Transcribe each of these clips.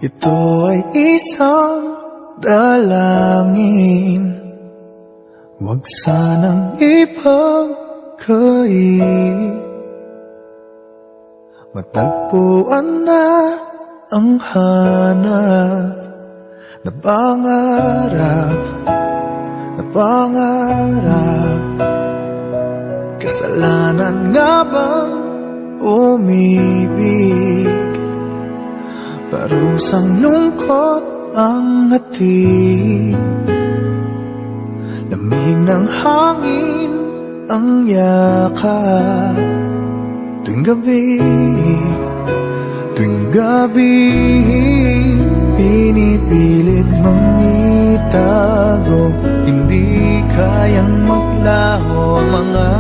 Ito ay isang dalangin, huwag sanang ipagkait. Matagpuan na ang hanap na pangarap, na pangarap. Kasalanan nga bang umibig? Parusang lungkot ang hatid, lamig ng hangin ang yakap. Tuwing gabi, pinipilit mong itago. Hindi kayang maglaho ang mga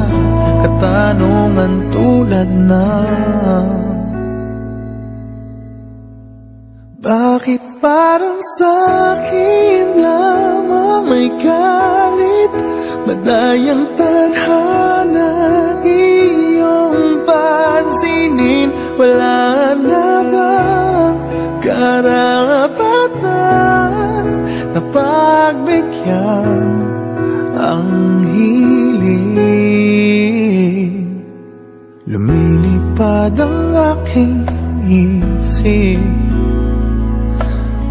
katanungan tulad ng bakit parang sa'kin lamang may galit? Madayang tadhana iyong pansinin. Wala na bang karapatan na pagbigyan ang hiling? Lumilipad ang aking isip,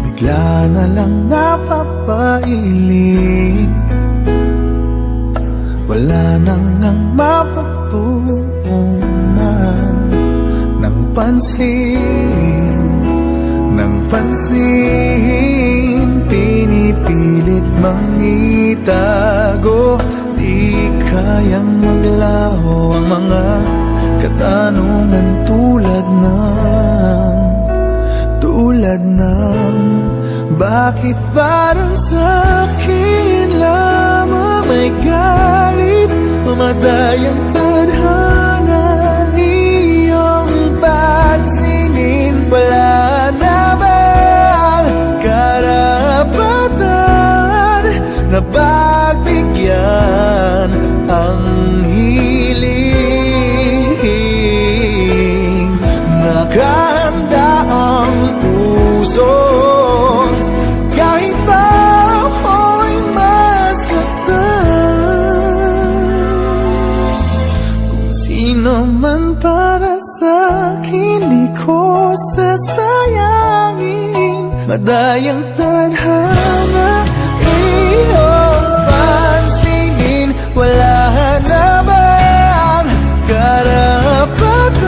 bigla na lang napapailing. Wala nang mapagtuunan ng pansin, pinipilit mang itago. Di kayang maglaho ang mga katanungan tulad ng bakit parang sa'kin lamang may galit? Madayang tadhana iyong pansinin. Wala na bang karapatan na pagbigyan ang hiling? Nakahanda ang puso kahit pa ako'y masaktan. Kung sino man para sa'kin, di ko sasayangin. Madayang tadhana iyong pansinin. Wala na bang karapatan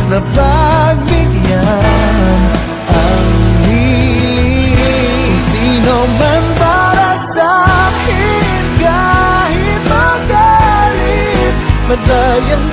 na pagbigyan ang hiling? Sino man para sa'kin kahit magalit, madayang